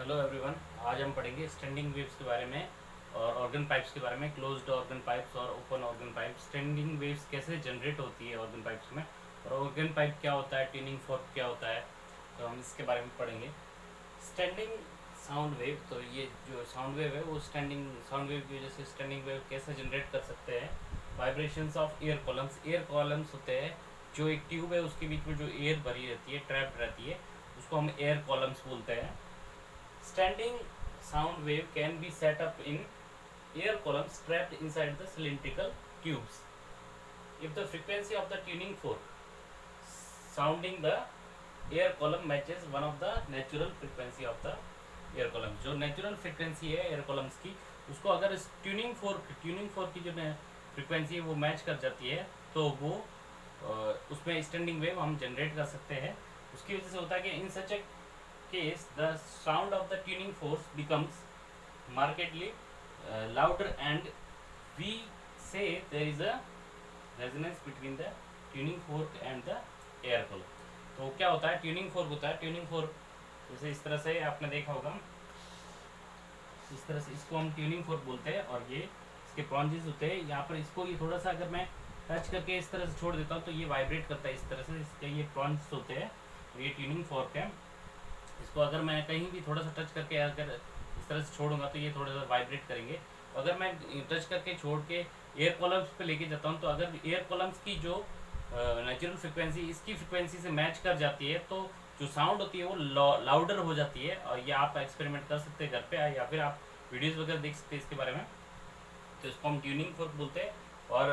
Hello everyone. आज हम पढ़ेंगे स्टैंडिंग वेव्स के बारे में और ऑर्गन पाइप्स के बारे में, क्लोज्ड ऑर्गन पाइप्स और open organ pipe. Standing waves कैसे जनरेट होती है ऑर्गन पाइप्स में, और ऑर्गन पाइप क्या होता है, ट्यूनिंग फोर्क क्या होता है, तो हम इसके बारे में पढ़ेंगे। स्टैंडिंग साउंड वेव, तो ये जो साउंड वेव है वो स्टैंडिंग साउंड वेव की वजह से स्टैंडिंग वेव कैसे जनरेट कर सकते हैं। Vibrations of air columns, air columns होते हैं जो एक ट्यूब है उसके बीच में जो एयर भरी रहती है, ट्रैप्ड रहती है, उसको हम एयर कॉलम्स बोलते हैं। Standing sound wave can be set up in air columns trapped inside the cylindrical tubes. If the frequency of the tuning fork sounding the air column matches one of the natural frequency of the air column, जो natural frequency है air columns की, उसको अगर इस tuning fork की जो frequency है वो मैच कर जाती है तो वो उसमें स्टैंडिंग वेव हम जनरेट कर सकते हैं। उसकी वजह से होता है कि इन सच ए case the sound of the tuning force becomes markedly louder and we say there is a resonance between the tuning fork and the air column। तो क्या होता है, ट्यूनिंग फोर्क होता है। ट्यूनिंग फोर्क जैसे इस तरह से आपने देखा होगा, इस तरह से इसको हम ट्यूनिंग फोर्क बोलते हैं और ये इसके प्रॉन्जेस होते हैं। यहाँ पर इसको ये थोड़ा सा अगर मैं टच करके इस तरह से छोड़ देता हूँ तो ये वाइब्रेट करता है इस तरह से, इसके ये प्रॉन्जेस होते हैं और ये ट्यूनिंग फोर्क है। इसको अगर मैं कहीं भी थोड़ा सा टच करके अगर इस तरह से छोड़ूंगा तो ये थोड़ा सा वाइब्रेट करेंगे। अगर मैं टच करके छोड़ के एयर कॉलम्स पे लेके जाता हूँ तो अगर एयर कॉलम्स की जो नेचुरल फ्रिक्वेंसी इसकी फ्रिक्वेंसी से मैच कर जाती है तो जो साउंड होती है वो लाउडर हो जाती है। और ये आप एक्सपेरिमेंट कर सकते हैं घर पे, या फिर आप वीडियोज़ वगैरह देख सकते हैं इसके बारे में। तो इसको हम ट्यूनिंग फोर्क बोलते हैं। और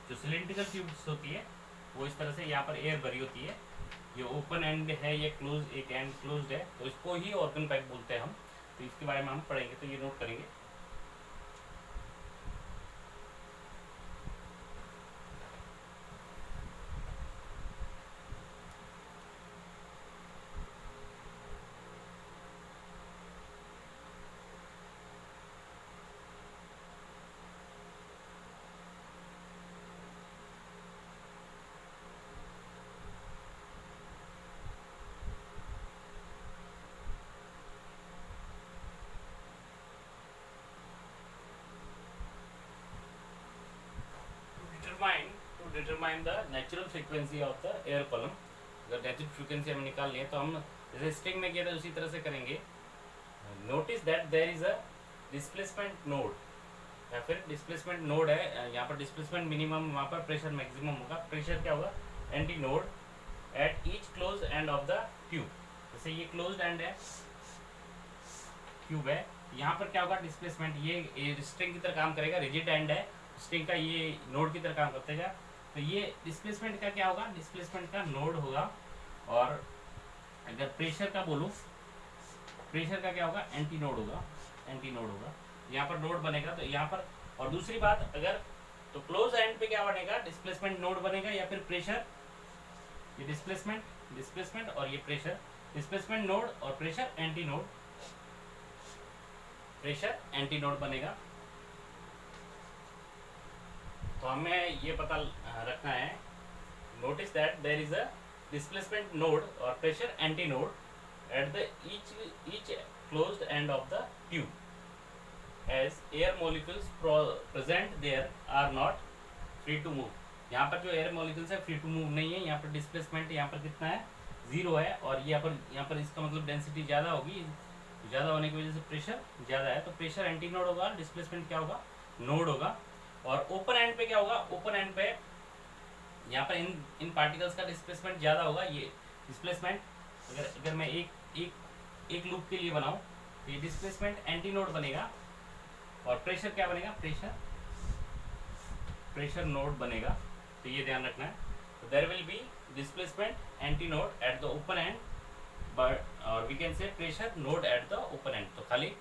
जो सिलिंड्रिकल ट्यूब्स होती है वो इस तरह से यहाँ पर एयर भरी होती है, ये ओपन एंड है, ये क्लोज, एक एंड क्लोज्ड है, तो इसको ही ऑर्गन पाइप बोलते हैं हम। तो इसके बारे में हम पढ़ेंगे, तो ये नोट करेंगे। Determine the natural frequency of the air column. अगर नेचुरल फ्रीक्वेंसी हमें निकालनी है तो हम जैसे स्ट्रिंग में किया था उसी तरह से करेंगे। Notice that there is a displacement node, या फिर डिस्प्लेसमेंट नोड है। यहाँ पर डिस्प्लेसमेंट मिनिमम, वहाँ पर प्रेशर मैक्सिमम होगा। प्रेशर क्या होगा, anti node at each close and of the tube. जैसे ये क्लोज्ड एंड है, ट्यूब है, यहाँ पर क्या होगा डिस्प्लेसमेंट, ये स्ट्रिंग की तरह काम करेगा। रिजिड एंड है स्ट्रिंग का, ये नोड की तरह काम करतेगा। तो ये डिस्प्लेसमेंट का क्या होगा, डिस्प्लेसमेंट का नोड होगा। और अगर प्रेशर का बोलूँ, प्रेशर का क्या होगा, एंटी नोड होगा, एंटी नोड होगा। यहाँ पर नोड बनेगा तो यहाँ पर। और दूसरी बात, अगर तो क्लोज एंड पे क्या बनेगा, डिस्प्लेसमेंट नोड बनेगा या फिर प्रेशर। ये डिस्प्लेसमेंट और ये प्रेशर, डिस्प्लेसमेंट नोड और pressure anti node, pressure anti node बनेगा। तो हमें ये पता रखना है, notice that there is a displacement node और pressure anti node at the each closed end of the tube as air molecules present there are not free to move. यहाँ पर जो एयर मॉलिक्यूल्स है फ्री टू मूव नहीं है। यहाँ पर displacement यहाँ पर कितना है, 0 है। और यहाँ पर इसका मतलब डेंसिटी ज़्यादा होगी, ज़्यादा होने की वजह से प्रेशर ज़्यादा है, तो प्रेशर एंटी नोड होगा, डिस्प्लेसमेंट क्या होगा, नोड होगा। और ओपन एंड पे क्या होगा, ओपन एंड पे यहाँ पर इन पार्टिकल्स का डिस्प्लेसमेंट ज़्यादा होगा। ये डिस्प्लेसमेंट अगर मैं एक लूप के लिए बनाऊँ तो ये डिस्प्लेसमेंट एंटी नोड बनेगा और प्रेशर क्या बनेगा, प्रेशर नोड बनेगा। तो ये ध्यान रखना है। तो there will be displacement anti node at the open end, but और we can say pressure node at the open end. तो खाली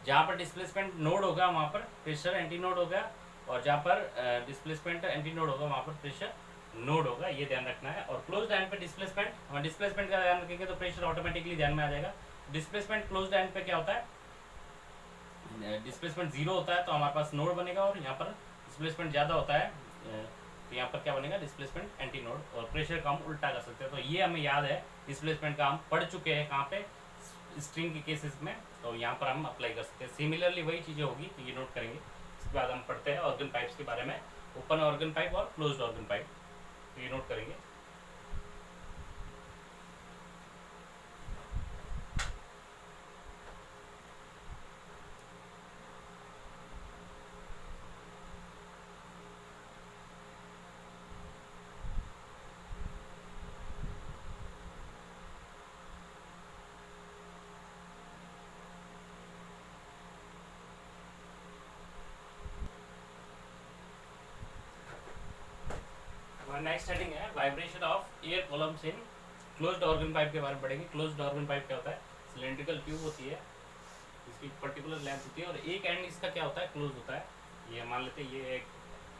जहाँ पर डिस्प्लेसमेंट नोड होगा वहाँ पर प्रेशर एंटी नोड होगा, और जहाँ पर डिस्प्लेसमेंट एंटी नोड होगा वहाँ पर प्रेशर नोड होगा। ये ध्यान रखना है। और क्लोज्ड एंड पे डिस्प्लेसमेंट, हम डिस्प्लेसमेंट का ध्यान रखेंगे तो प्रेशर ऑटोमेटिकली ध्यान में आ जाएगा। डिस्प्लेसमेंट क्लोज्ड एंड पे क्या होता है, डिस्प्लेसमेंट 0 होता है तो हमारे पास नोड बनेगा, और यहाँ पर डिस्प्लेसमेंट ज़्यादा होता है तो यहाँ पर क्या बनेगा, डिस्प्लेसमेंट एंटी नोड। और प्रेशर का हम उल्टा कर सकते हैं। तो ये हमें याद है, डिस्प्लेसमेंट का हम पढ़ चुके हैं कहाँ पे, स्ट्रिंग के केसेस में, तो यहाँ पर हम अप्लाई कर सकते हैं। सिमिलरली वही चीज़ें होगी, तो ये नोट करेंगे। इसके बाद हम पढ़ते हैं ऑर्गन पाइप्स के बारे में, ओपन ऑर्गन पाइप और क्लोज्ड ऑर्गन पाइप, तो ये नोट करेंगे। नेक्स्ट हेडिंग है vibration of air columns in closed organ pipe के बारे में पढ़ेंगे। क्लोज्ड ऑर्गन पाइप क्या होता है? सिलेंड्रिकल ट्यूब होती है, इसकी पर्टिकुलर लेंथ होती है और एक एंड इसका क्या होता है? क्लोज होता है। ये मान लेते हैं ये एक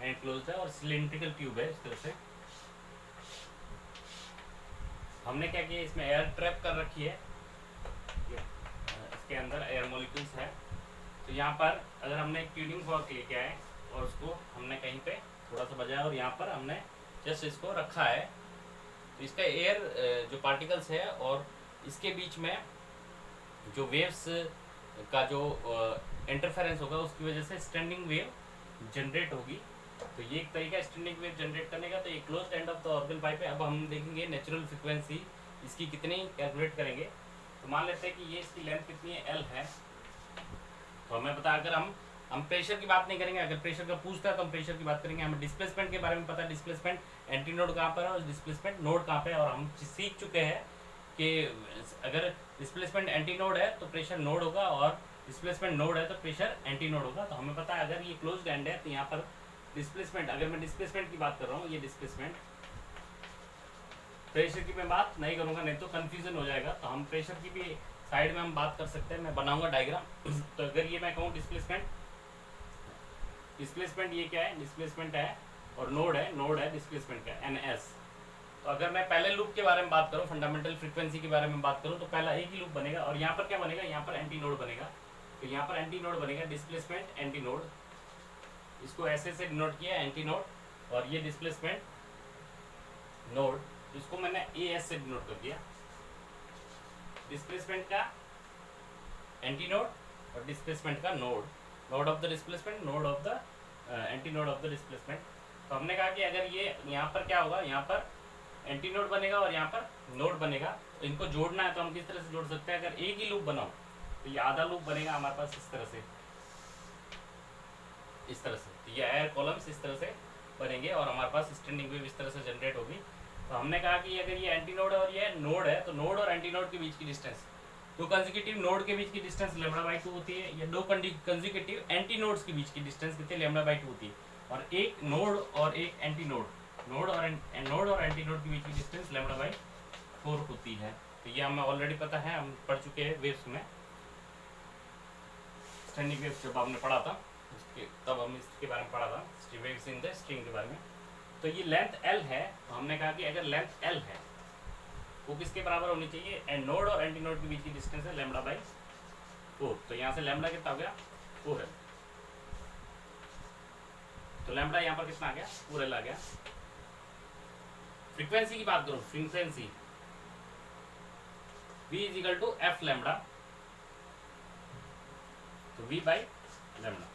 एंड क्लोज है और सिलेंड्रिकल ट्यूब है इस तरह से। हमने क्या किया, इसमें एयर ट्रैप कर रखी है, इसके अंदर एयर मॉलिक्यूल्स है। तो यहाँ पर अगर हमने एक ट्यूनिंग फॉर्क लेके आए और उसको हमने कहीं पे थोड़ा सा बजाया और यहाँ पर हमने जस्ट इसको रखा है, तो इसका एयर जो पार्टिकल्स है और इसके बीच में जो वेव्स का जो इंटरफेरेंस होगा उसकी वजह से स्टैंडिंग वेव जनरेट होगी। तो ये एक तरीका है स्टैंडिंग वेव जनरेट करने का। तो ये closed end of the organ pipe है। अब हम देखेंगे नेचुरल फ्रिक्वेंसी इसकी कितनी कैलकुलेट करेंगे। तो मान लेते हैं कि ये इसकी लेंथ कितनी है, एल है। तो हमें पता, अगर हम प्रेशर की बात नहीं करेंगे, अगर प्रेशर का पूछता है तो हम प्रेशर की बात करेंगे। हमें डिस्प्लेसमेंट के बारे में पता है, डिस्प्लेसमेंट एंटी नोड कहाँ पर है और डिस्प्लेसमेंट नोड कहाँ पे है। और हम सीख चुके हैं कि अगर डिस्प्लेसमेंट एंटी नोड है तो प्रेशर नोड होगा और डिस्प्लेसमेंट नोड है तो प्रेशर एंटी नोड होगा। तो हमें पता है अगर ये क्लोज्ड एंड है तो यहाँ पर डिस्प्लेसमेंट, अगर मैं डिस्प्लेसमेंट की बात कर रहा हूँ, ये डिस्प्लेसमेंट, प्रेशर की मैं बात नहीं करूँगा नहीं तो कन्फ्यूजन हो जाएगा। तो हम प्रेशर की भी साइड में हम बात कर सकते हैं, मैं बनाऊंगा डायग्राम। तो अगर ये मैं कहूँ डिस्प्लेसमेंट, डिस्प्लेसमेंट ये क्या है? डिस्प्लेसमेंट है और नोड है डिस्प्लेसमेंट का एन एस। तो अगर मैं पहले लूप के बारे में बात करूँ, फंडामेंटल फ्रीक्वेंसी के बारे में बात करूँ, तो पहला एक ही लूप बनेगा और यहाँ पर क्या बनेगा? यहाँ पर एंटी नोड बनेगा। तो यहाँ पर एंटी नोड बनेगा, डिस्प्लेसमेंट एंटी नोड, इसको ऐसे से डिनोट किया एंटी नोड। और ये डिस्प्लेसमेंट नोड, इसको मैंने ए एस से डिनोट कर दिया। डिस्प्लेसमेंट का एंटी नोड और डिस्प्लेसमेंट का node, node of the displacement, node of the anti node of the displacement. तो हमने कहा कि अगर ये यहाँ पर क्या होगा, यहाँ पर एंटी नोड बनेगा और यहाँ पर नोड बनेगा। तो इनको जोड़ना है तो हम किस तरह से जोड़ सकते हैं? अगर एक ही लूप बनाओ तो ये आधा लूप बनेगा हमारे पास इस तरह से, इस तरह से। तो ये एयर कॉलम्स इस तरह से बनेंगे और हमारे पास स्टैंडिंग वेव इस तरह से जनरेट होगी। तो हमने कहा कि अगर ये एंटी नोड और ये नोड है तो नोड और एंटी नोड के बीच की डिस्टेंस, दो कंसेक्यूटिव नोड के बीच की डिस्टेंस λ/2 होती है, या दो कंसेक्यूटिव एंटी नोड्स के बीच की डिस्टेंस कितनी λ/2 होती है। और एक नोड और एक एंटी नोड, नोड और एंटी नोड के बीच की डिस्टेंस λ/4 होती है। तो ये हमें ऑलरेडी पता है, हम पढ़ चुके हैं वेव्स में, स्टैंडिंग वेव्स जब आपने पढ़ा था तब हम इसके बारे में पढ़ा था, वेव्स इन द स्ट्रिंग के बारे में। तो ये लेंथ एल है, तो हमने कहा कि अगर लेंथ एल है वो किसके बराबर होनी चाहिए? एंड नोड और एंटी नोड के बीच की डिस्टेंस है λ/4। तो यहाँ से लैम्बडा कितना हो गया? 4 है। तो लैम्बडा यहाँ पर कितना आ गया? 4L आ गया। फ्रीक्वेंसी की बात करूँ, frequency V is to f lambda, तो V by lambda,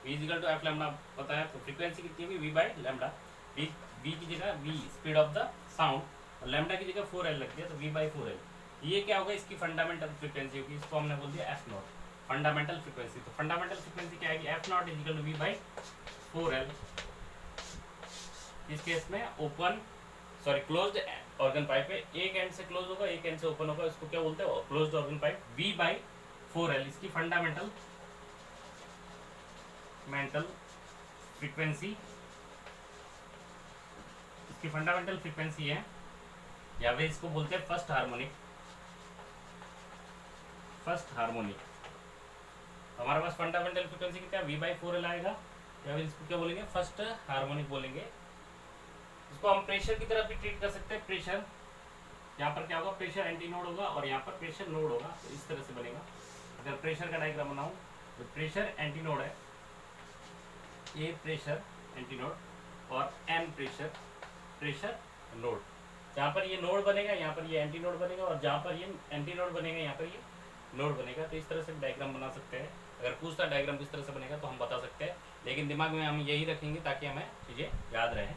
V is to f lambda पता है। तो फ्रीक्वेंसी कितनी होगी? V by lambda. V की जगह V speed of the sound और लैम्बडा की जगह 4L लगती है, तो V/4L। ये क्या होगा? इसकी फंडामेंटल फ्रीक्वेंसी होगी, इसको हमने बोल दिया F0, फंडामेंटल फ्रीक्वेंसी। तो फंडामेंटल फ्रीक्वेंसी क्या आएगी? F0 is equal to V/4L। इस केस में ओपन क्लोज्ड ऑर्गन पाइप है, एक एंड से क्लोज होगा एक एंड से ओपन होगा, इसको क्या बोलते हैं? Closed organ pipe. V/4L इसकी फंडामेंटल फ्रीक्वेंसी, इसकी फंडामेंटल फ्रीक्वेंसी है, या वे इसको बोलते हैं फर्स्ट हार्मोनिक। हमारे पास फंडामेंटल फ्रीक्वेंसी कितना है? V/4L आएगा, या फिर इसको क्या बोलेंगे? फर्स्ट हार्मोनिक बोलेंगे। इसको हम प्रेशर की तरह भी ट्रीट कर सकते हैं। प्रेशर यहाँ पर क्या होगा? प्रेशर एंटी नोड होगा और यहाँ पर प्रेशर नोड होगा, तो इस तरह से बनेगा। अगर प्रेशर का डायग्राम बनाऊं तो प्रेशर एंटी नोड है, ए प्रेशर एंटी नोड और एन प्रेशर नोड। जहाँ पर ये नोड बनेगा यहाँ पर ये एंटी नोड बनेगा, और जहाँ पर ये एंटी नोड बनेगा यहाँ पर ये नोड बनेगा। तो इस तरह से डायग्राम बना सकते हैं। अगर पूछता डायग्राम किस तरह से बनेगा तो हम बता सकते हैं, लेकिन दिमाग में हम यही रखेंगे ताकि हमें चीज़ें याद रहें।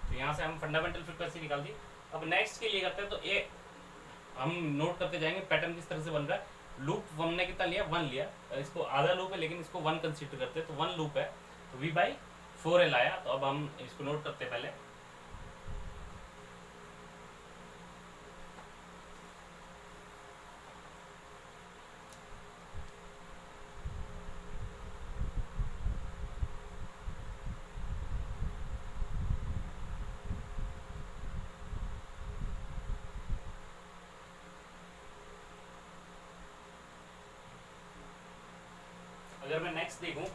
तो यहाँ से हम फंडामेंटल फ्रीक्वेंसी निकाल दी। अब नेक्स्ट के लिए करते हैं, तो ए हम नोट करते जाएंगे पैटर्न किस तरह से बन रहा है। लूप हमने कितना लिया, 1 लिया, इसको आधा लूप है लेकिन इसको 1 कंसिडर करते हैं, तो 1 लूप है, तो V/4L आया। तो अब हम इसको नोट करते हैं पहले। अगर मैं नेक्स्ट देखूं,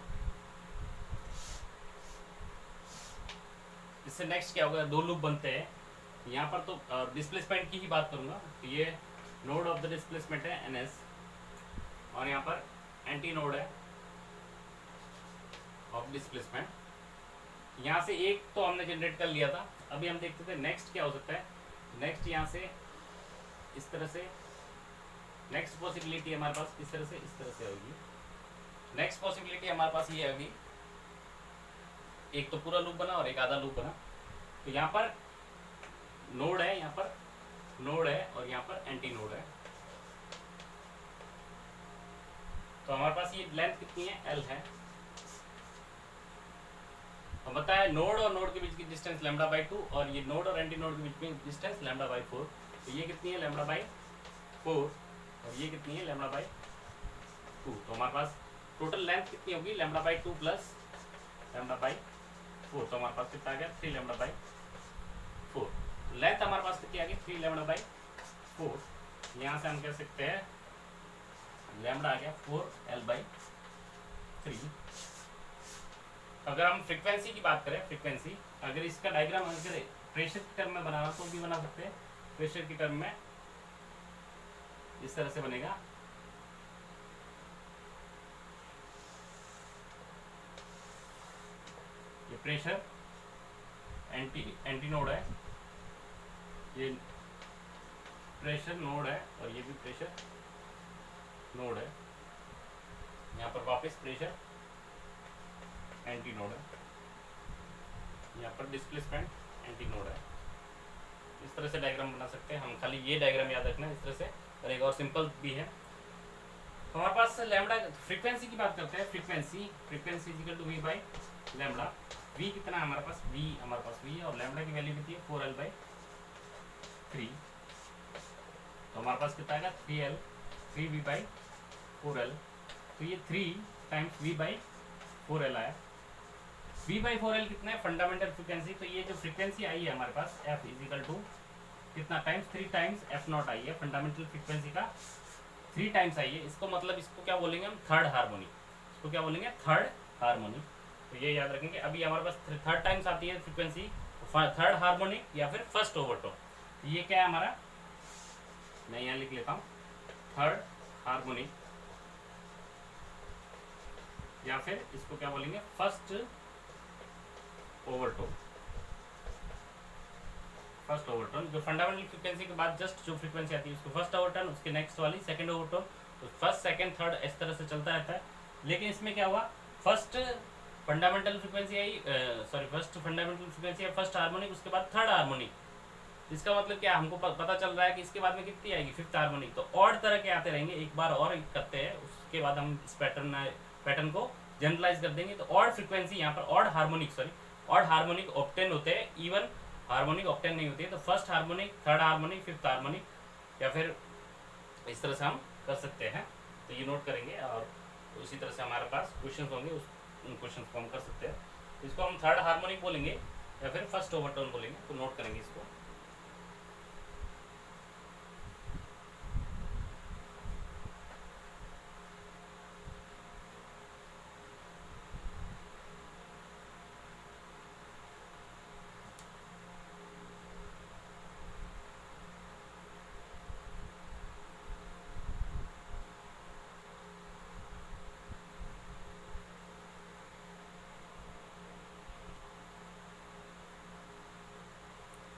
इससे नेक्स्ट क्या होगा, 2 लूप बनते हैं यहाँ पर। तो डिस्प्लेसमेंट की ही बात करूंगा। तो ये नोड ऑफ द डिस्प्लेसमेंट है NS, और यहाँ पर एंटी नोड है ऑफ डिस्प्लेसमेंट। यहाँ से एक तो हमने जनरेट कर लिया था। अभी हम देखते थे नेक्स्ट क्या हो सकता है। नेक्स्ट यहाँ से इस तरह से, नेक्स्ट पॉसिबिलिटी हमारे पास इस तरह से होगी। नेक्स्ट पॉसिबिलिटी हमारे पास ये होगी, एक तो पूरा लूप बना और एक आधा लूप बना। तो यहाँ पर नोड है, यहाँ पर नोड है, और यहाँ पर एंटी नोड है। तो हमारे पास ये लेंथ कितनी है, L है। हम बताया नोड और नोड के बीच की डिस्टेंस λ/2, और ये नोड और एंटी नोड के बीच में डिस्टेंस λ/4। तो ये कितनी है, λ/4, और ये कितनी है, λ/2। तो हमारे पास टोटल लेंथ कितनी होगी, λ/2 प्लस λ/4। तो हमारे पास कितना आ गया, 3 λ/4। तो लेंथ हमारे पास कितनी आ गई, 3 λ/4। यहाँ से हम कह सकते हैं लैम्डा आ गया 4L/3। अगर हम फ्रीक्वेंसी की बात करें, फ्रीक्वेंसी अगर इसका डायग्राम अगर प्रेशर की टर्म में बनाना तो भी बना सकते हैं। प्रेशर की टर्म में इस तरह से बनेगा। ये प्रेशर एंटी नोड है, ये प्रेशर नोड है, और ये भी प्रेशर नोड है। यहाँ पर वापस प्रेशर एंटी नोड है, यहाँ पर डिस्प्लेसमेंट एंटी नोड है। इस तरह से डायग्राम बना सकते हैं हम। खाली ये डायग्राम याद रखना है इस तरह से। और एक और सिंपल भी है। तो हमारे पास लैम्डा, फ्रीक्वेंसी की बात करते हैं। Frequency equal to V/λ। V कितना है हमारे पास, हमारे पास V है, और लैम्डा की वैल्यू कितनी है, 4L/3। तो हमारे पास कितना आएगा, 3V/4L। तो ये 3 टाइम्स V/4L आया। V/4L कितना है, फंडामेंटल फ्रीक्वेंसी। तो ये जो फ्रीक्वेंसी आई है हमारे पास, F इजिकल टू कितना टाइम्स, 3 टाइम्स F0 आई है। फंडामेंटल फ्रीक्वेंसी का 3 टाइम्स आई है। इसको मतलब इसको क्या बोलेंगे हम, थर्ड हार्मोनिक। इसको क्या बोलेंगे, थर्ड हार्मोनिक। तो ये याद रखेंगे। अभी हमारे पास थर्ड टाइम्स आती है फ्रीक्वेंसी, थर्ड हार्मोनिक या फिर फर्स्ट ओवरटोन। तो ये क्या है हमारा, मैं यहाँ लिख लेता हूँ, थर्ड हार्मोनिक, या फिर इसको क्या बोलेंगे, फर्स्ट ओवरटोन। फर्स्ट ओवरटोन जो फंडामेंटल फ्रीक्वेंसी के बाद जस्ट जो फ्रीक्वेंसी आती है उसको फर्स्ट ओवरटोन, उसके नेक्स्ट वाली सेकंड ओवरटोन। तो फर्स्ट सेकंड थर्ड इस तरह से चलता रहता है। लेकिन इसमें क्या हुआ, फर्स्ट फंडामेंटल फ्रीक्वेंसी आई, फर्स्ट फंडामेंटल फ्रीक्वेंसी है, फर्स्ट हार्मोनिक, उसके बाद थर्ड हार्मोनिक। इसका मतलब क्या, हमको पता चल रहा है कि इसके बाद में कितनी आएगी, फिफ्थ हार्मोनिक। तो और तरह के आते रहेंगे। एक बार और करते हैं, उसके बाद हम इस पैटर्न को जनरलाइज कर देंगे। तो ऑड फ्रीक्वेंसी यहाँ पर ऑड हार्मोनिक ऑब्टेन होते हैं, इवन हार्मोनिक ऑब्टेन नहीं होती है। तो first harmonic, third harmonic, fifth harmonic, या फिर इस तरह से हम कर सकते हैं। तो ये नोट करेंगे, और उसी तरह से हमारे पास क्वेश्चन होंगे, उन क्वेश्चन को हम कर सकते हैं। तो इसको हम थर्ड हार्मोनिक बोलेंगे या फिर फर्स्ट ओवरटोन बोलेंगे। तो नोट करेंगे इसको।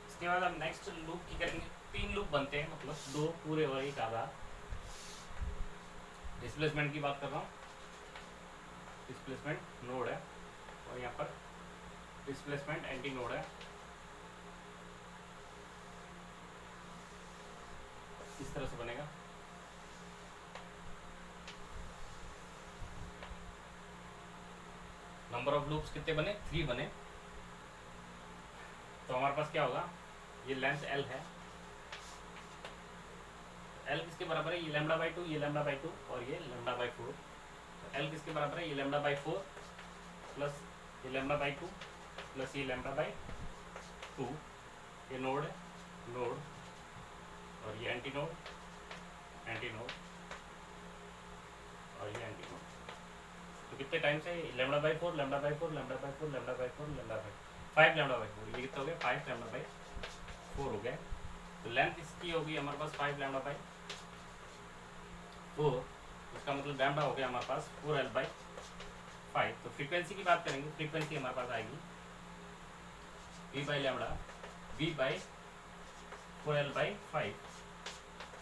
इसके बाद हम नेक्स्ट लूप की करेंगे। 3 लूप बनते हैं, मतलब 2 पूरे और एक आधा। डिस्प्लेसमेंट की बात कर रहा हूँ, डिस्प्लेसमेंट नोड है और यहाँ पर डिस्प्लेसमेंट एंटी नोड है। इस तरह से बनेगा। नंबर ऑफ लूप्स कितने बने, 3 बने। तो हमारे पास क्या होगा, ये लेंथ L है, L किसके बराबर है, ये λ/2, ये λ/2 और ये λ/4। तो L किसके बराबर है, ये λ/4 प्लस ये λ/2 प्लस ये λ/2। ये नोड है, नोड और ये एंटी नोड, एंटी नोड और ये एंटी नोड। तो कितने टाइम्स है, λ/4 λ/4 λ/4 λ/4 λ/4, 5 λ/4। ये कितना हो गया, 5 λ/4 हो गया। तो लेंथ इसकी होगी हमारे पास 5 λ/4। इसका मतलब लैम्डा हो गया हमारे पास 4L/5। तो फ्रीक्वेंसी की बात करेंगे, फ्रीक्वेंसी हमारे पास आएगी V/λ V/4L/5।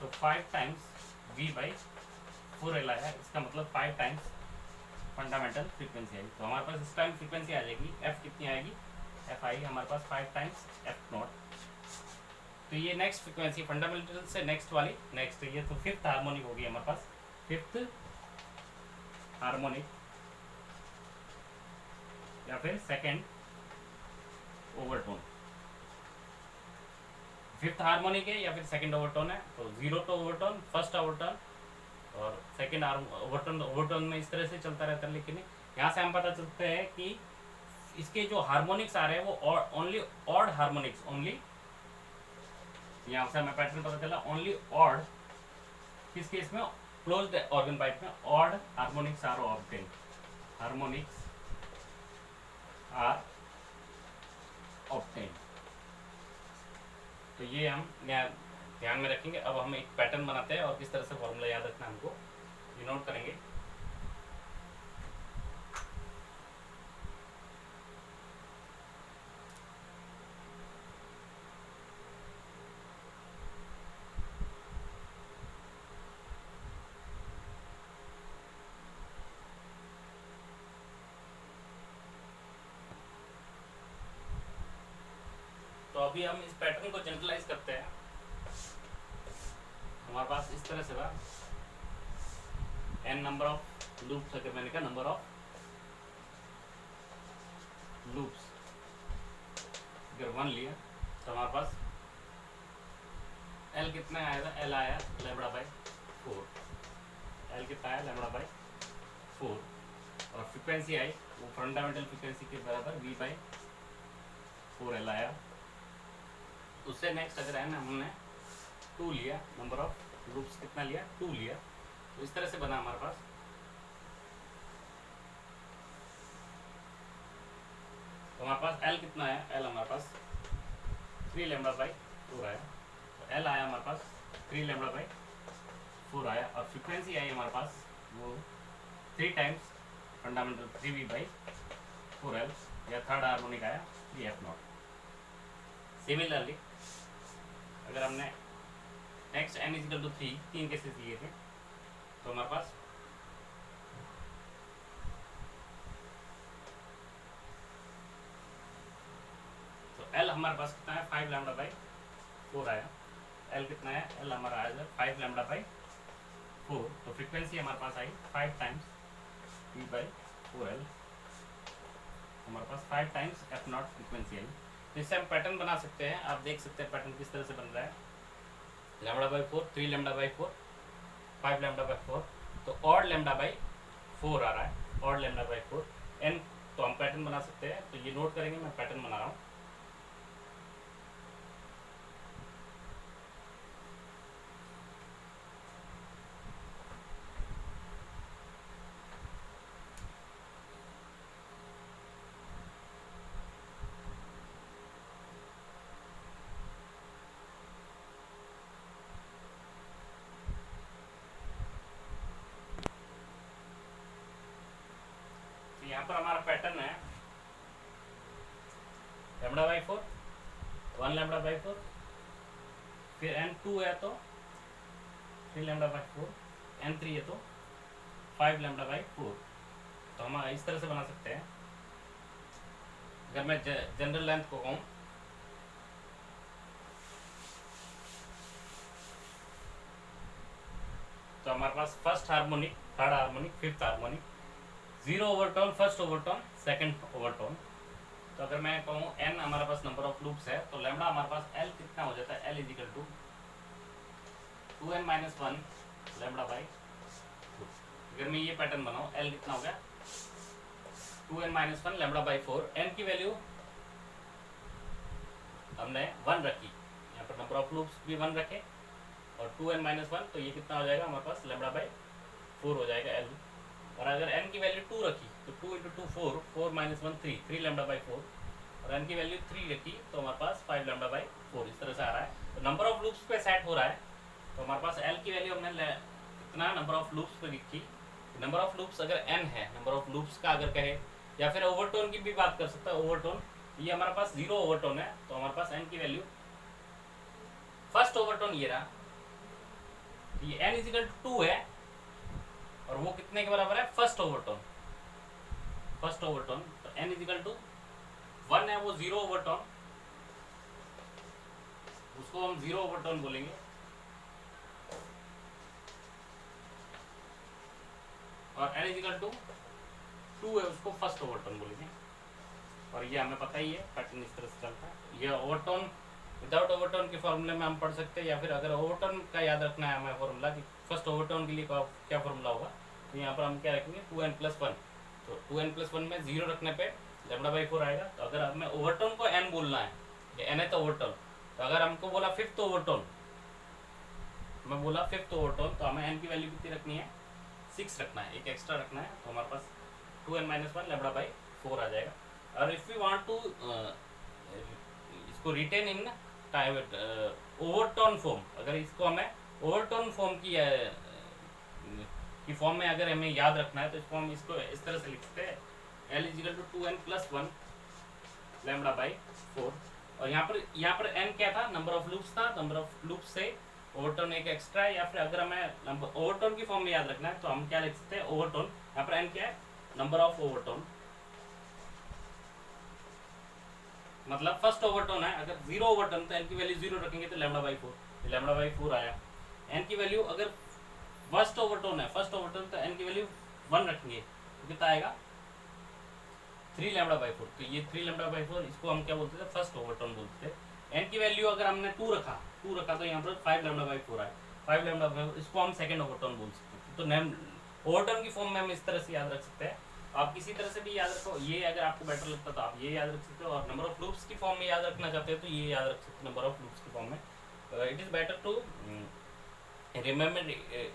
तो 5 टाइम्स V/4L आया, इसका मतलब 5 टाइम्स फंडामेंटल फ्रीक्वेंसी आएगी। तो हमारे पास इस टाइम फ्रीक्वेंसी आ जाएगी, F कितनी आएगी, F आएगी हमारे पास 5 टाइम्स F0। तो ये नेक्स्ट फ्रीक्वेंसी फंडामेंटल से नेक्स्ट वाली, नेक्स्ट ये तो फिफ्थ हार्मोनिक होगी हमारे पास, फिफ्थ हार्मोनिक या फिर सेकंड ओवरटोन। फिफ्थ हार्मोनिक है या फिर सेकंड ओवरटोन है। तो 0th ओवरटोन, फर्स्ट ओवरटोन और सेकंड ओवरटोन। ओवरटोन में इस तरह से चलता रहता है, लेकिन यहाँ से हम पता चलते हैं कि इसके जो हार्मोनिक्स आ रहे हैं वो ओनली ऑड हार्मोनिक्स, ओनली यहाँ से हमें पैटर्न पता चला, ओनली ऑड। किस केस में, क्लोज्ड ऑर्गन पाइप में odd harmonics are obtain, harmonics are obtain. तो ये हम ध्यान में रखेंगे। अब हम एक पैटर्न बनाते हैं और किस तरह से फॉर्मूला याद रखना है हमको, ये नोट करेंगे। तो अभी हम इस पैटर्न को जनरलाइज करते हैं। हमारे पास इस तरह से था, n नंबर ऑफ लूप्स, अगर मैंने कहा नंबर ऑफ लूप्स अगर 1 लिया तो हमारे पास L कितना आया था, L आया λ/4। L कितना आया, λ/4 और फ्रीक्वेंसी आई वो फंडामेंटल फ्रीक्वेंसी के बराबर V/4L आया। उससे नेक्स्ट अगर है ना, हमने 2 लिया, नंबर ऑफ लूप्स कितना लिया, 2 लिया। तो इस तरह से बना हमारे पास। तो हमारे पास L कितना है, L हमारे पास 3λ/4 आया। तो L आया हमारे पास 3λ/4 आया और फ्रीक्वेंसी आई हमारे पास वो 3 टाइम्स फंडामेंटल 3V/4L या थर्ड हार्मोनिक आया 3F0। सिमिलरली अगर हमने नेक्स्ट n = 3, 3 केसेस लिए थे, तो हमारे पास तो L हमारे पास कितना है, 5λ/4 आया। L कितना है, L हमारा आया 5λ/4। तो फ्रीक्वेंसी हमारे पास आई 5 टाइम्स V/4L, हमारे पास 5 टाइम्स F0 फ्रीक्वेंसी आई। तो इससे हम पैटर्न बना सकते हैं। आप देख सकते हैं पैटर्न किस तरह से बन रहा है, λ/4, 3λ/4, 5λ/4। तो ऑड λ/4 आ रहा है, ऑड λ/4 n। तो हम पैटर्न बना सकते हैं। तो ये नोट करेंगे, मैं पैटर्न बना रहा हूँ। यहाँ पर हमारा पैटर्न है λ/4, 1λ/4, फिर n2 है तो 3λ/4, n3 है तो 5 लैम्डा बाई 4। तो हम इस तरह से बना सकते हैं। अगर मैं जनरल लेंथ को कहूँ तो हमारे पास first harmonic, third harmonic, fifth harmonic, zero overtone, first overtone, second overtone. तो अगर मैं कहूँ n हमारे पास नंबर ऑफ लूप्स है तो लैम्डा हमारे पास l कितना हो जाता है, l is equal to 2n minus 1 lambda by 2। अगर मैं ये पैटर्न बनाऊँ l कितना हो गया 2n minus 1 lambda by 4। n की वैल्यू हमने 1 रखी, यहाँ पर नंबर ऑफ लूप्स भी 1 रखे और 2n माइनस 1, तो ये कितना हो जाएगा हमारे पास लैम्डा बाई 4 हो जाएगा l। और अगर n की वैल्यू 2 रखी तो 2 इंटू 2 4, 4 माइनस 1 3, 3 लैम्डा बाई 4। और n की वैल्यू 3 रखी तो हमारे पास 5 लैम्डा बाई 4 इस तरह से आ रहा है। तो नंबर ऑफ लूप्स पे सेट हो रहा है। तो हमारे पास l की वैल्यू हमने इतना नंबर ऑफ लूप्स पे लिखी। नंबर ऑफ लूप्स अगर n है, नंबर ऑफ लूप्स का अगर कहे, या फिर ओवरटोन की भी बात कर सकता है। ओवरटोन ये हमारे पास 0 ओवरटोन है तो हमारे पास n की वैल्यू फर्स्ट ओवरटोन ये रहा, ये n इजिकल टू 2 है और वो कितने के बराबर है, फर्स्ट ओवरटोन। फर्स्ट ओवरटोन तो n इजिकल टू 1 है, वो 0 ओवरटोन, उसको हम 0 ओवरटोन बोलेंगे। और n इजिकल टू 2 है, उसको फर्स्ट ओवरटोन बोलेंगे। और ये हमें पता ही है, पैटर्न इस तरह से चलता है। ये ओवरटोन विदाउट ओवरटोन के फॉर्मूले में हम पढ़ सकते हैं, या फिर अगर ओवरटोन का याद रखना है हमें फॉर्मूला कि फर्स्ट ओवरटोन के लिए क्या फॉर्मूला होगा, तो यहाँ पर हम क्या रखेंगे 2n प्लस 1। तो 2n प्लस 1 में 0 रखने पे लैम्डा बाई 4 आएगा। तो अगर हमें ओवरटोन को n बोलना है, ये n है तो ओवरटोन, तो अगर हमको बोला फिफ्थ ओवरटोन, मैं बोला फिफ्थ ओवरटोन, तो हमें n की वैल्यू कितनी रखनी है, 6 रखना है, एक एक्स्ट्रा रखना है। तो हमारे पास 2n माइनस 1 लैम्डा बाई 4 आ जाएगा। और इफ वी वांट टू इसको रिटेन इन ओवरटोन फॉर्म, अगर इसको हमें ओवरटोन फॉर्म की फॉर्म में अगर हमें याद रखना है, तो इसको हम इसको इस तरह से लिखते हैं l is equal to 2n plus 1 lambda by 4। और यहाँ पर n क्या था, नंबर ऑफ लूप्स था। नंबर ऑफ लूप्स से ओवरटोन एक एक्स्ट्रा है, या फिर अगर हमें ओवरटोन की फॉर्म में याद रखना है तो हम क्या लिख सकते हैं, ओवरटोन। यहाँ पर n क्या है, नंबर ऑफ ओवरटोन, मतलब फर्स्ट ओवरटोन है। अगर 0 ओवरटोन तो n की वैल्यू 0 रखेंगे तो लैम्डा बाई 4, लैम्डा बाई 4 आया। n की वैल्यू अगर फर्स्ट ओवरटोन है, फर्स्ट ओवरटोन तो n की वैल्यू 1 रखेंगे तो कितना आएगा, 3 लैम्डा बाई 4। तो ये 3 लैम्डा बाई 4, इसको हम क्या बोलते थे, फर्स्ट ओवरटोन बोलते थे। n की वैल्यू अगर हमने 2 रखा तो यहाँ पर 5 लैम्डा बाई 4 आए, 5 लैम्डा बाई 4, इसको हम सेकंड ओवरटोन बोल सकते हैं। तो नेम ओवरटोन की फॉर्म में हम इस तरह से याद रख सकते हैं। आप किसी तरह से भी याद रखो, ये अगर आपको बेटर लगता है तो आप ये याद रख सकते हो। और नंबर ऑफ लूप्स की फॉर्म में याद रखना चाहते हो तो ये याद रख सकते हो, नंबर ऑफ लूप्स की फॉर्म में। It is better to remember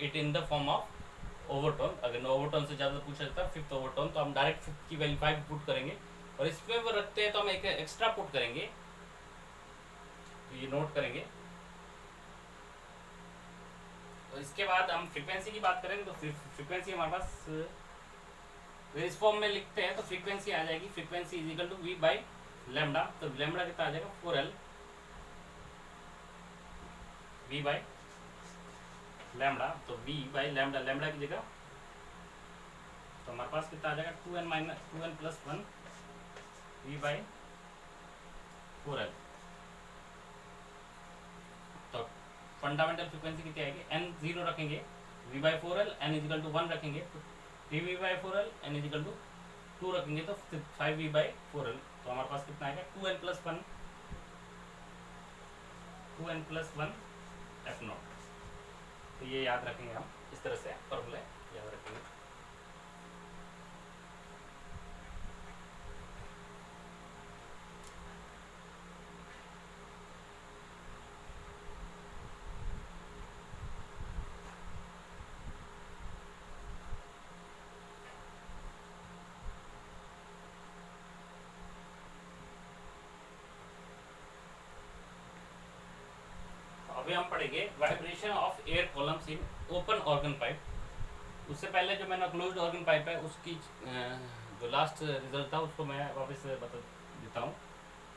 it in the form of overtone. अगर ओवरटोन से ज़्यादा पूछा जाता है फिफ्थ ओवरटोन, तो हम डायरेक्ट फिफ्थ की वैल्यू 5 पुट करेंगे। और इसमें वो रखते हैं तो हम एक एक्स्ट्रा पुट करेंगे, तो ये नोट करेंगे। तो इसके बाद हम फ्रीक्वेंसी की बात करेंगे, तो फ्रीक्वेंसी हमारे पास इस फॉर्म में लिखते हैं तो फ्रीक्वेंसी आ जाएगी, frequency is equal to v by lambda. तो लैम्डा कितना आ जाएगा, 4l v बाई लैम्डा। तो v बाई लैम्डा, लैम्डा की जगह तो हमारे पास कितना आ जाएगा, 2n plus 1 v by 4l। तो फंडामेंटल फ्रीक्वेंसी कितनी आएगी, n 0 रखेंगे, v by 4l, n is equal to 1 रखेंगे तो 3v by 4l, n is equal to 2 रखेंगे तो 5v बाई 4l। तो हमारे पास कितना आएगा, 2n प्लस 1 f0। तो ये याद रखेंगे हम, इस तरह से फॉर्मूले याद रखेंगे। अभी हम पढ़ेंगे vibration of air columns in open organ pipe. उससे पहले जो मैंने क्लोज्ड ऑर्गन पाइप है उसकी जो लास्ट रिजल्ट था उसको मैं वापस बता देता हूँ।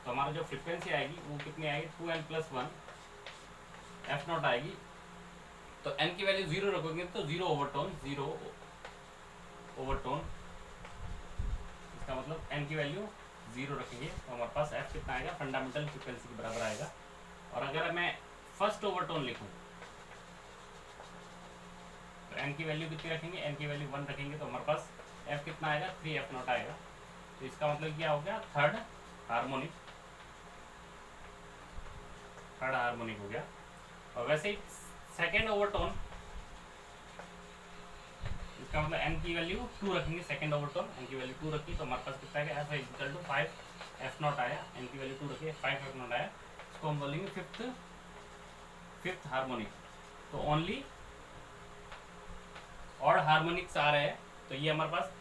तो हमारा जो फ्रीक्वेंसी आएगी वो कितनी आएगी, 2n प्लस 1 f0 आएगी। तो n की वैल्यू 0 रखोगे तो 0 ओवरटोन, 0 ओवरटोन, इसका मतलब n की वैल्यू 0 रखेंगे तो हमारे पास f कितना आएगा, फंडामेंटल फ्रिक्वेंसी के बराबर आएगा। और अगर मैं फर्स्ट ओवरटोन लिखूं तो n की वैल्यू कितनी रखेंगे, n की वैल्यू 1 रखेंगे तो हमारे पास f कितना आएगा, 3f0 आएगा। तो इसका मतलब क्या हो गया, थर्ड हार्मोनिक हो गया। और वैसे ही सेकेंड ओवरटोन, इसका मतलब n की वैल्यू 2 रखेंगे, सेकेंड ओवरटोन n की वैल्यू 2 रखी तो हमारे पास कितना आएगा, f इक्वल टू 5f0 आया, n की वैल्यू 2 रखिए 5f0 आया। इसको हम बोलेंगे फिफ्थ हार्मोनिक। तो ओनली ऑड हार्मोनिक्स आ रहे हैं, तो ये हमारे पास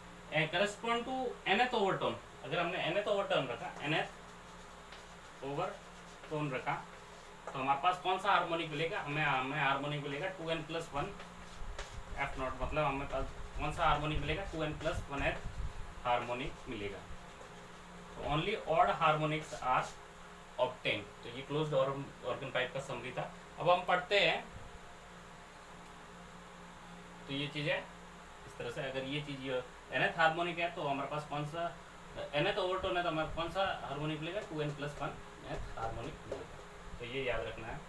करस्पॉन्ड टू nth ओवरटोन। अगर हमने nth ओवरटोन रखा, nth ओवरटोन रखा तो हमारे पास कौन सा हार्मोनिक मिलेगा, हमें हार्मोनिक मिलेगा 2n + 1 f0, मतलब हमें पास कौन सा हार्मोनिक मिलेगा, 2n + 1th हार्मोनिक मिलेगा। तो only odd harmonics are obtain. तो ये क्लोज्ड ऑर्गन पाइप का समरी था। अब हम पढ़ते हैं, तो ये चीज़ है इस तरह से। अगर ये चीज़ nth हार्मोनिक है तो हमारे पास कौन सा, nth ओवरटोन है तो हमारे कौन सा हार्मोनिक मिलेगा, 2n + 1th हार्मोनिक मिलेगा। तो ये याद रखना है,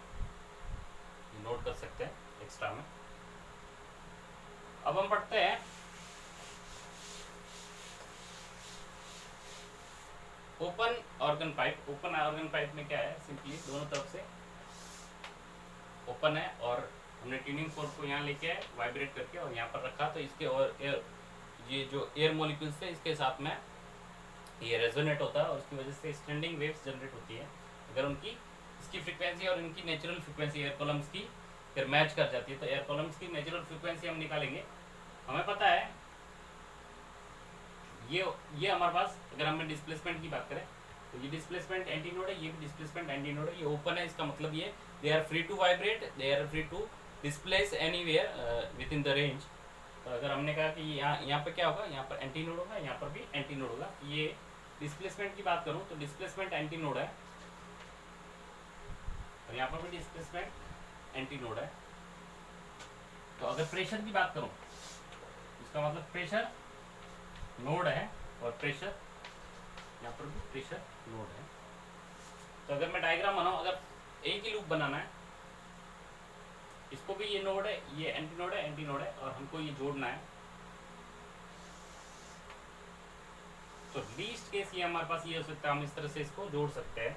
ये नोट कर सकते हैं एक्स्ट्रा में। अब हम पढ़ते हैं open organ pipe. Open organ pipe में क्या है, सिंपली दोनों तरफ से ओपन है और हमने ट्यूनिंग फोर्क को यहाँ लेके वाइब्रेट करके और यहाँ पर रखा, तो इसके और एयर, ये जो एयर मॉलिक्यूल्स है इसके साथ में ये रेजोनेट होता है और उसकी वजह से स्टैंडिंग वेव्स जनरेट होती है। अगर उनकी इसकी फ्रिक्वेंसी और इनकी नेचुरल फ्रिक्वेंसी एयर कॉलम्स की फिर मैच कर जाती है, तो एयर कॉलम्स की नेचुरल फ्रिक्वेंसी हम निकालेंगे। हमें पता है ये हमारे पास, अगर हमें डिस्प्लेसमेंट की बात करें तो ये डिस्प्लेसमेंट एंटी नोड है, ये भी डिस्प्लेसमेंट एंटी नोड है, ये ओपन है, इसका मतलब ये they are free to vibrate, they are free to displace anywhere within the range. तो अगर हमने कहा कि यहाँ पे क्या होगा, यहाँ पर एंटी नोड होगा, यहाँ पर भी एंटी नोड होगा। ये डिस्प्लेसमेंट की बात करूँ तो डिस्प्लेसमेंट एंटी नोड है और यहाँ पर भी डिस्प्लेसमेंट एंटी नोड है। तो अगर प्रेशर की बात करूँ, इसका मतलब प्रेशर नोड है और प्रेशर यहाँ पर भी प्रेशर नोड है। तो अगर मैं डायग्राम बनाऊँ, अगर एक ही लूप बनाना है, इसको भी ये नोड है, ये एंटी नोड है, एंटी नोड है, और हमको ये जोड़ना है, तो लीस्ट केस ये हमारे पास ये हो सकता है, हम इस तरह से इसको जोड़ सकते हैं।